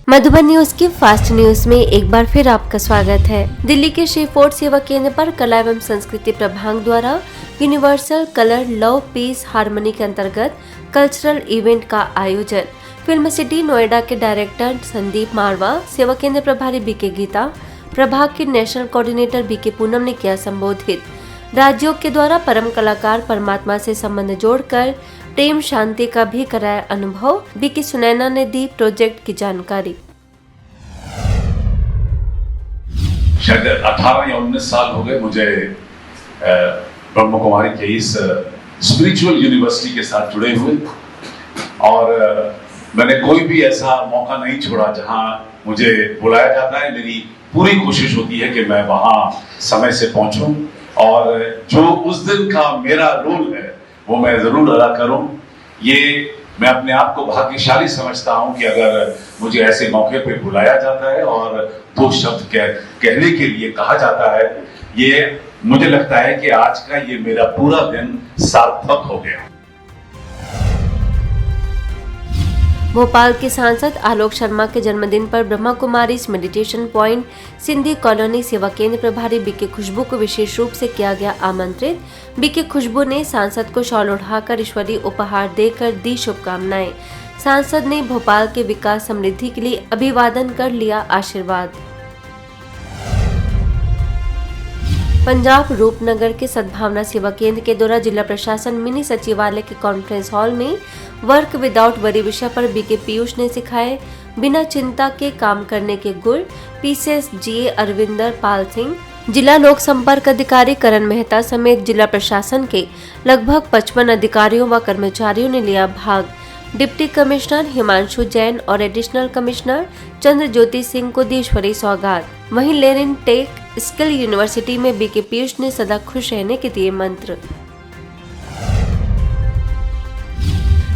Madhuban news की fast news में एक बार फिर आपका स्वागत है। दिल्ली के श्री फोर्ट सेवा केंद्र पर कला एवं संस्कृति प्रभाग द्वारा universal colour love piece harmony के अंतर्गत कल्चरल इवेंट का आयोजन फिल्म सिटी नोएडा के डायरेक्टर संदीप मारवा, सेवा केंद्र प्रभारी बीके गीता, प्रभाग के नेशनल कोऑर्डिनेटर बीके पूनम ने किया संबोधित। राज्यों के द्वारा परम कलाकार परमात्मा से संबंध जोड़कर प्रेम शांति का भी कराया अनुभव। बीके सुनैना ने दी प्रोजेक्ट की जानकारी। शायद 18 या 19 साल हो गए मुझे ब्रह्म कुमारी के इस स्पिरिचुअल यूनिवर्सिटी के साथ जुड़े हुए, और मैंने कोई भी ऐसा मौका नहीं छोड़ा जहां मुझे बुलाया जाता है। मेरी पूरी कोशिश होती है कि मैं वहां समय से पहुंचूं, और जो उस दिन का मेरा रोल है वो मैं जरूर अदा करूं। ये मैं अपने आप को भाग्यशाली समझता हूं कि अगर मुझे ऐसे मौके पे बुलाया जाता है और दो शब्द कहने के लिए कहा जाता है, ये मुझे लगता है कि आज का ये मेरा पूरा दिन सार्थक हो गया। भोपाल के सांसद आलोक शर्मा के जन्मदिन पर Brahma Kumaris meditation point Sindhi colony सेवा केंद्र प्रभारी बीके खुशबू को विशेष रूप से किया गया आमंत्रित। बीके खुशबू ने सांसद को शॉल उठाकर ईश्वरीय उपहार देकर दी शुभकामनाएं। सांसद ने भोपाल के विकास समृद्धि के लिए अभिवादन कर लिया आशीर्वाद। पंजाब रूपनगर के सद्भावना सेवा केंद्र के द्वारा जिला प्रशासन मिनी सचिवालय के कॉन्फ्रेंस हॉल में वर्क विदाउट वरी विषय पर बीके पीयूष ने सिखाए बिना चिंता के काम करने के गुर। पीसीएस जीए अरविंदर पाल सिंह, जिला लोक संपर्क अधिकारी करण मेहता समेत जिला प्रशासन के लगभग 55 अधिकारियों व कर्मचारियों ने लिया भाग। डिप्टी कमिश्नर हिमांशु जैन और एडिशनल कमिश्नर चंद्र ज्योति सिंह को दी ईश्वरीय सौगात। वहीं लेरिन टेक स्किल यूनिवर्सिटी में बीके पीयूष ने सदा खुश रहने के दिए मंत्र।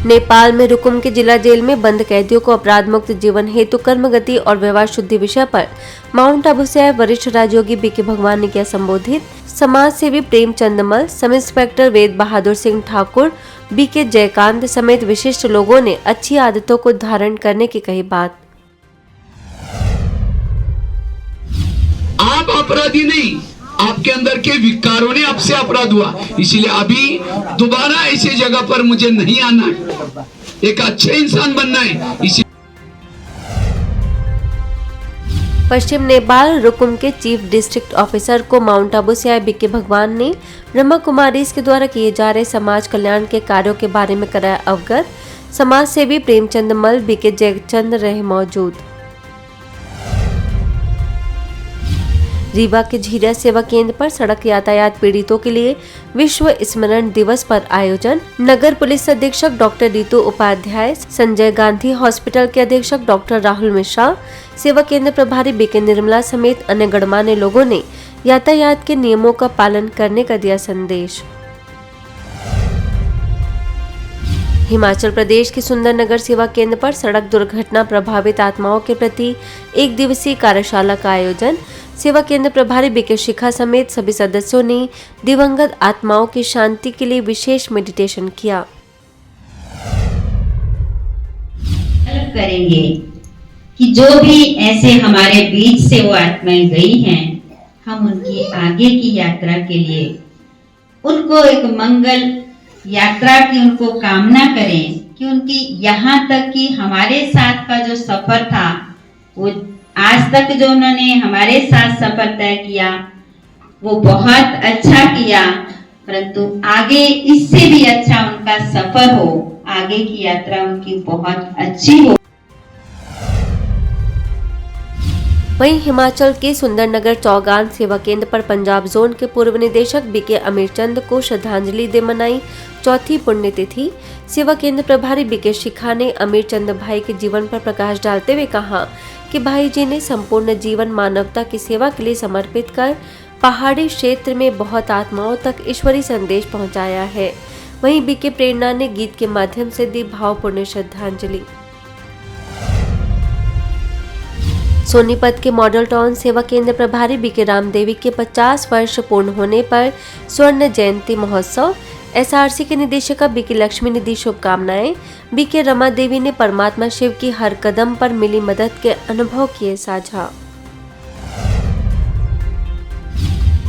नेपाल में रुकुम के जिला जेल में बंद कैदियों को अपराध मुक्त जीवन हेतु कर्मगति और व्यवहार शुद्धि विषय पर माउंट आबू से आए वरिष्ठ राजयोगी बीके भगवान ने किया संबोधित। समाज सेवी प्रेमचंद मल, सब इंस्पेक्टर वेद बहादुर सिंह ठाकुर, बीके जयकांत समेत विशिष्ट लोगों ने अच्छी आदतों को धारण करने की कही बात। आप अपराधी नहीं, आपके अंदर के विकारों ने आपसे अपराध हुआ, इसलिए अभी दोबारा ऐसी जगह पर मुझे नहीं आना है, एक अच्छे इंसान बनना है। इसी पश्चिम नेपाल रुकुम के चीफ डिस्ट्रिक्ट ऑफिसर को माउंट आबू से आए बीके भगवान ने ब्रह्मा कुमारीज के द्वारा किए जा रहे समाज कल्याण के कार्यों के बारे में कराया अवगत। समाज सेवी प्रेमचंद मल, बीके जयचंद रहे मौजूद। रीवा के झीरा सेवा केंद्र पर सड़क यातायात पीड़ितों के लिए विश्व स्मरण दिवस पर आयोजन। नगर पुलिस अधीक्षक डॉक्टर रितु उपाध्याय, संजय गांधी हॉस्पिटल के अधीक्षक डॉक्टर राहुल मिश्रा, सेवा केंद्र प्रभारी बीके निर्मला समेत अन्य गणमान्य लोगों ने यातायात के नियमों का पालन करने का दिया संदेश। हिमाचल प्रदेश के सुंदरनगर सेवा केंद्र पर सड़क दुर्घटना प्रभावित आत्माओं के प्रति एक दिवसीय कार्यशाला का आयोजन। सेवा केंद्र प्रभारी बीके शिखा समेत सभी सदस्यों ने दिवंगत आत्माओं की शांति के लिए विशेष मेडिटेशन किया। करेंगे कि जो भी ऐसे हमारे बीच से वो आत्माएं गई हैं, हम उनकी आगे की यात्रा के लिए उनको एक मंगल यात्रा की उनको कामना करें कि उनकी यहाँ तक कि हमारे साथ का जो सफर था, वो आज तक जो उन्होंने हमारे साथ सफर तय किया वो बहुत अच्छा किया, परंतु आगे इससे भी अच्छा उनका सफर हो, आगे की यात्रा उनकी बहुत अच्छी हो। वहीं हिमाचल के सुंदरनगर चौगान सेवा केंद्र पर पंजाब जोन के पूर्व निदेशक बीके अमीरचंद को श्रद्धांजलि दे मनाई चौथी पुण्यतिथि। सेवा केंद्र प्रभारी बीके शिखा ने अमीरचंद भाई के जीवन पर प्रकाश डालते हुए कहा कि भाई जी ने संपूर्ण जीवन मानवता की सेवा के लिए समर्पित कर पहाड़ी क्षेत्र में बहुत आत्माओं तक ईश्वरीय संदेश पहुंचाया है। वहीं बीके प्रेरणा ने गीत के माध्यम से दी भावपूर्ण श्रद्धांजलि। सोनीपत के मॉडल टाउन सेवा केंद्र प्रभारी बीके रामदेवी के 50 वर्ष पूर्ण होने पर स्वर्ण जयंती महोत्सव एसआरसी के निदेशक बीके लक्ष्मी ने दी शुभकामनाएं। बीके रमा देवी ने परमात्मा शिव की हर कदम पर मिली मदद के अनुभव किए साझा।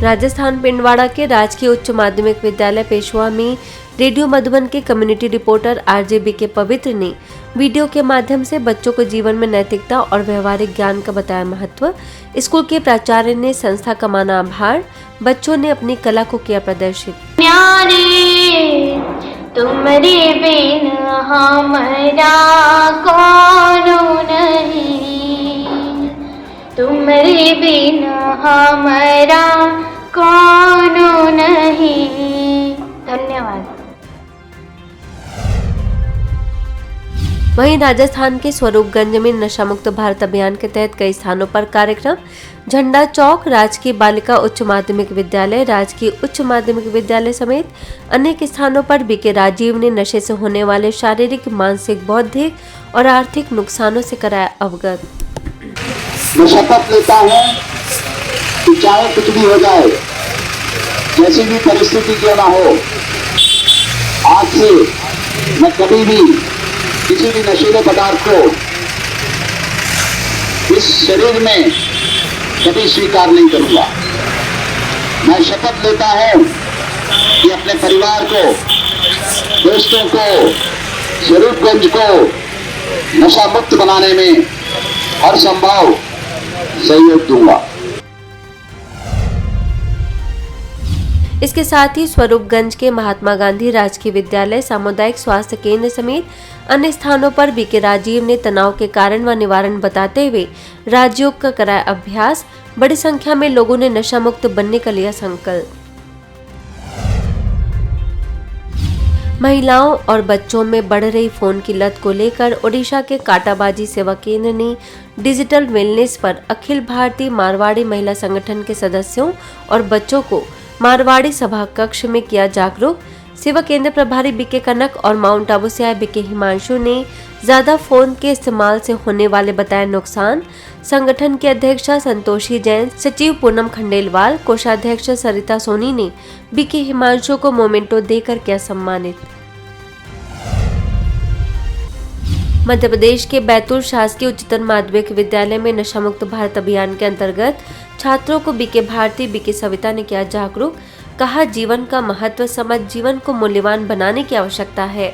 राजस्थान पिंडवाड़ा के राजकीय उच्च माध्यमिक विद्यालय पेशवा में रेडियो मधुबन के कम्युनिटी रिपोर्टर आरजे बीके पवित्र ने वीडियो के माध्यम से बच्चों को जीवन में नैतिकता और व्यवहारिक ज्ञान का बताया महत्व। स्कूल के प्राचार्य ने संस्था का माना आभार। बच्चों ने अपनी कला को किया प्रदर्शित। तुम्हारे बिन हमारा कौनो नहीं, तुम्हारे बिन हमारा कौनो नहीं। धन्यवाद। वहीं राजस्थान के स्वरूपगंज में नशा मुक्त भारत अभियान के तहत कई स्थानों पर कार्यक्रम। झंडा चौक, राजकीय बालिका उच्च माध्यमिक विद्यालय, राजकीय उच्च माध्यमिक विद्यालय समेत अनेक स्थानों पर बीके राजीव ने नशे से होने वाले शारीरिक, मानसिक, बौद्धिक और आर्थिक नुकसानों से कराया अवगत। मैं शपथ लेता हूँ कि चाहे कुछ भी हो जाए, जैसी भी परिस्थिति क्यों ना हो, आज से मैं कभी भी किसी भी नशीले पदार्थ को इस शरीर में कभी स्वीकार नहीं करूंगा। मैं शपथ लेता हूं कि अपने परिवार को, दोस्तों को, स्वरूपगंज को नशा मुक्त बनाने में हर संभव सहयोग दूंगा। इसके साथ ही स्वरूपगंज के महात्मा गांधी राजकीय विद्यालय, सामुदायिक स्वास्थ्य केंद्र समेत अन्य स्थानों पर बीके राजीव ने तनाव के कारण व निवारण बताते हुए राजयोग का कराया अभ्यास। बड़ी संख्या में लोगों ने नशा मुक्त बनने का लिया संकल्प। महिलाओं और बच्चों में बढ़ रही फोन की लत को लेकर ओडिशा के काटाबाजी सेवा केंद्र ने डिजिटल वेलनेस पर अखिल भारतीय मारवाड़ी महिला संगठन के सदस्यों और बच्चों को मारवाड़ी सभा कक्ष में किया जागरूक। सेवा केंद्र प्रभारी बीके कनक और माउंट आबू से आए बीके हिमांशु ने ज्यादा फोन के इस्तेमाल से होने वाले बताए नुकसान। संगठन की अध्यक्षा संतोषी जैन, सचिव पूनम खंडेलवाल, कोषाध्यक्ष सरिता सोनी ने बीके हिमांशु को मोमेंटो देकर किया सम्मानित। मध्य प्रदेश के बैतूल शासकीय उच्चतर माध्यमिक विद्यालय में नशा मुक्त भारत अभियान के अंतर्गत छात्रों को बीके भारती, बीके सविता ने किया जागरूक। कहा, जीवन का महत्व समझ जीवन को मूल्यवान बनाने की आवश्यकता है।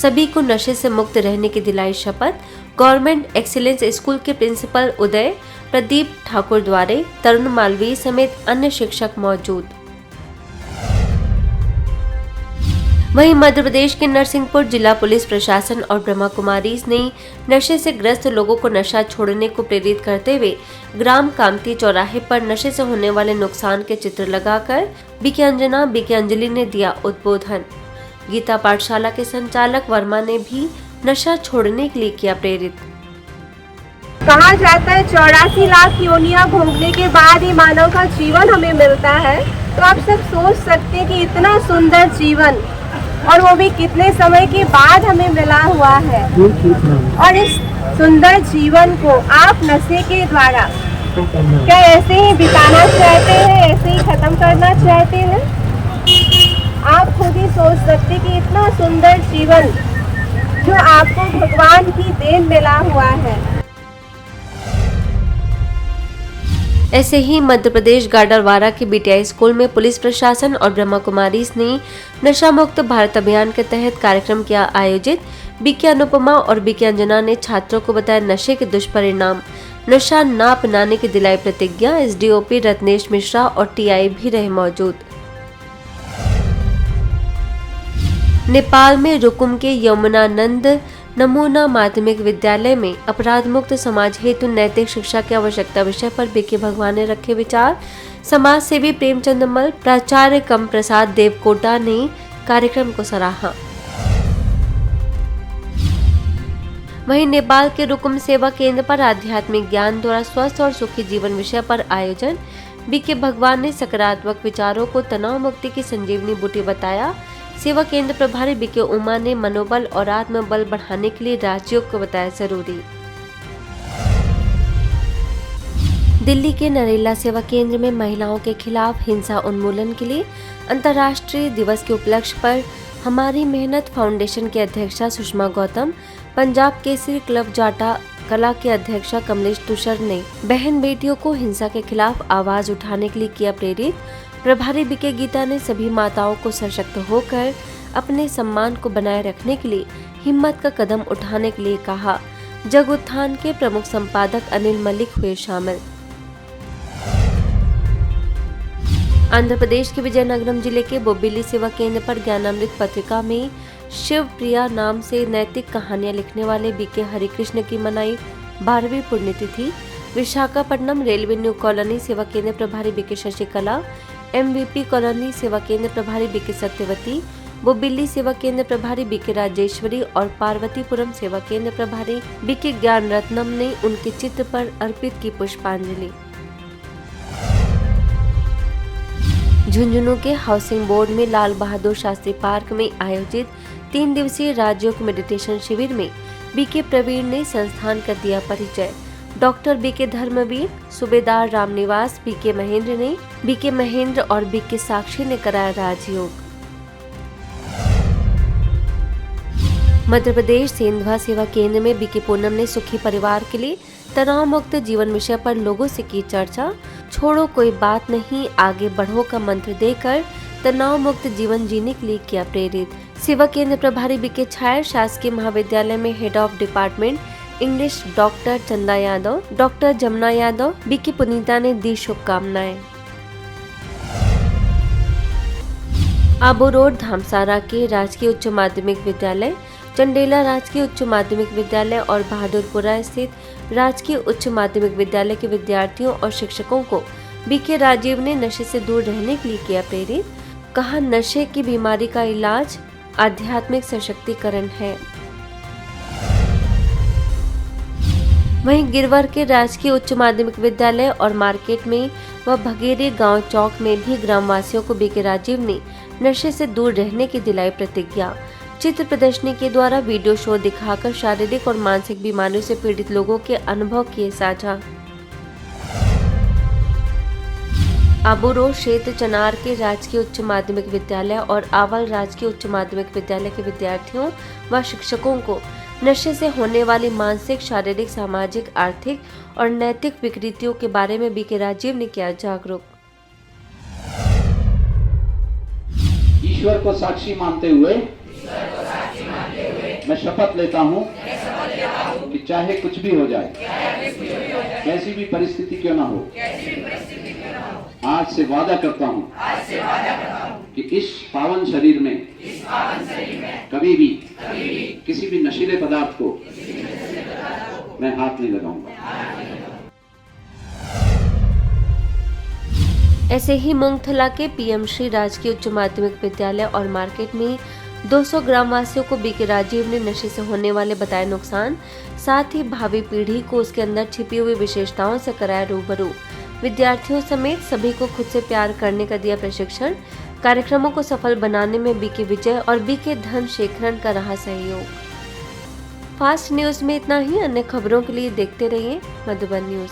सभी को नशे से मुक्त रहने की दिलाई शपथ। गवर्नमेंट एक्सीलेंस स्कूल के प्रिंसिपल उदय प्रदीप ठाकुर द्वारे, तरुण मालवीय समेत अन्य शिक्षक मौजूद। वहीं मध्य प्रदेश के नरसिंहपुर जिला पुलिस प्रशासन और ब्रह्मा कुमारीज ने नशे से ग्रस्त लोगों को नशा छोड़ने को प्रेरित करते हुए ग्राम कामती चौराहे पर नशे से होने वाले नुकसान के चित्र लगाकर बीके अंजना, बीके अंजलि ने दिया उद्बोधन। गीता पाठशाला के संचालक वर्मा ने भी नशा छोड़ने के लिए किया प्रेरित। कहा जाता है 84 लाख योनियां भोगने के बाद ही मानव का जीवन हमें मिलता है। तो आप सब सोच सकते हैं कि इतना सुंदर जीवन, और वो भी कितने समय के बाद हमें मिला हुआ है। और इस सुंदर जीवन को आप नशे के द्वारा क्या ऐसे ही बिताना चाहते हैं, ऐसे ही खत्म करना चाहते हैं? आप खुद ही सोच सकते कि इतना सुंदर जीवन जो आपको भगवान की देन मिला हुआ है। ऐसे ही मध्य प्रदेश गाडरवारा के बीटीआई स्कूल में पुलिस प्रशासन और ब्रह्मा कुमारीज ने नशा मुक्त भारत अभियान के तहत कार्यक्रम किया आयोजित। बीके अनुपमा और बीके अंजना ने छात्रों को बताया नशे के दुष्परिणाम, नशा ना अपनाने की दिलाई प्रतिज्ञा। एसडीओपी रत्नेश मिश्रा और टीआई भी रहे मौजूद। नेपाल में रुकुम के यमुनानंद नमूना माध्यमिक विद्यालय में अपराध मुक्त समाज हेतु नैतिक शिक्षा की आवश्यकता विषय पर बीके भगवान ने रखे विचार। समाज सेवी प्रेमचंद मल, प्राचार्य कम प्रसाद देवकोटा ने कार्यक्रम को सराहा। वहीं नेपाल के रुकुम सेवा केंद्र पर आध्यात्मिक ज्ञान द्वारा स्वस्थ और सुखी जीवन विषय पर आयोजन। बीके भगवान ने सकारात्मक विचारों को तनाव मुक्ति की संजीवनी बूटी बताया। सेवा केंद्र प्रभारी बीके उमा ने मनोबल और आत्मबल बढ़ाने के लिए राजयोग को बताया जरूरी। दिल्ली के नरेला सेवा केंद्र में महिलाओं के खिलाफ हिंसा उन्मूलन के लिए अंतर्राष्ट्रीय दिवस के उपलक्ष्य पर हमारी मेहनत फाउंडेशन की अध्यक्षा सुषमा गौतम, पंजाब केसरी क्लब जाटा कला के अध्यक्षा कमलेश तुषर ने बहन बेटियों को हिंसा के खिलाफ आवाज उठाने के लिए किया प्रेरित। प्रभारी बीके गीता ने सभी माताओं को सशक्त होकर अपने सम्मान को बनाए रखने के लिए हिम्मत का कदम उठाने के लिए कहा। जग उत्थान के प्रमुख संपादक अनिल मलिक हुए शामिल। आंध्र प्रदेश के विजयनगरम जिले के बोबिली सेवा केंद्र पर ज्ञानामृत पत्रिका में शिव प्रिया नाम से नैतिक कहानियां लिखने वाले बीके हरिकृष्ण की मनाई 12वीं पुण्यतिथि। विशाखापट्टनम रेलवे न्यू कॉलोनी सेवा केंद्र प्रभारी बीके शशिकला, MVP कॉलोनी सेवा केंद्र प्रभारी बीके सत्यवती, बोबिली सेवा केंद्र प्रभारी बीके राजेश्वरी और पार्वतीपुरम सेवा केंद्र प्रभारी बीके ज्ञान रत्नम ने उनके चित्र पर अर्पित की पुष्पांजलि। झुंझुनू के हाउसिंग बोर्ड में लाल बहादुर शास्त्री पार्क में आयोजित 3 दिवसीय राजयोग मेडिटेशन शिविर में बीके प्रवीण ने संस्थान का दिया परिचय। डॉक्टर बीके धर्मवीर, सूबेदार रामनिवास, बीके महेंद्र और बीके साक्षी ने कराया राजयोग। मध्य प्रदेश सेंधवा सेवा केंद्र में बीके पूनम ने सुखी परिवार के लिए तनाव मुक्त जीवन विषय पर लोगों से की चर्चा। छोड़ो कोई बात नहीं, आगे बढ़ो का मंत्र देकर तनाव मुक्त जीवन जीने के लिए किया प्रेरित। सेवा केंद्र प्रभारी बीके छायर शासकीय महाविद्यालय में head of department English doctor चंदा यादव, डॉक्टर जमुना यादव, बीके पुनीता ने दी शुभकामनाएं। आबू रोड धामसारा के राजकीय उच्च माध्यमिक विद्यालय, चंडेला राजकीय उच्च माध्यमिक विद्यालय और बहादुरपुरा स्थित राजकीय उच्च माध्यमिक विद्यालय के विद्यार्थियों और शिक्षकों को बीके राजीव ने नशे से दूर रहने के लिए किया प्रेरित। कहा, नशे की बीमारी का इलाज आध्यात्मिक सशक्तिकरण है। वहीं गिरवर के राजकीय उच्च माध्यमिक विद्यालय और मार्केट में व भगेरी गांव चौक में भी ग्रामवासियों को बीके राजीव ने नशे से दूर रहने की दिलाई प्रतिज्ञा। चित्र प्रदर्शनी के द्वारा वीडियो शो दिखाकर शारीरिक और मानसिक बीमारियों से पीड़ित लोगों के अनुभव किए साझा। आबू रोड क्षेत्र चनार के राजकीय उच्च माध्यमिक विद्यालय और आवल राजकीय उच्च माध्यमिक विद्यालय के विद्यार्थियों व शिक्षकों को नशे से होने वाली मानसिक, शारीरिक, सामाजिक, आर्थिक और नैतिक विकृतियों के बारे में बीके राजीव ने किया जागरूक। ईश्वर को साक्षी मानते हुए मैं शपथ लेता हूँ कि चाहे कुछ भी हो जाए, कैसी भी परिस्थिति क्यों ना हो, आज से वादा करता हूँ कि इस पावन शरीर में कभी भी किसी भी नशीले पदार्थ को मैं हाथ नहीं लगाऊंगा। ऐसे ही मूंगथला के PM श्री राजकीय उच्च माध्यमिक विद्यालय और मार्केट में 200 ग्रामवासियों को बीके राजीव ने नशे से होने वाले बताए नुकसान, साथ ही भावी पीढ़ी को उसके अंदर छिपी हुई विशेषताओं से कराया रूबरू। विद्यार्थियों समेत सभी को खुद से प्यार करने का दिया प्रशिक्षण। कार्यक्रमों को सफल बनाने में बीके विजय और बीके धनशेखरन का रहा सहयोग। फास्ट न्यूज में इतना ही। अन्य खबरों के लिए देखते रहिए मधुबन न्यूज।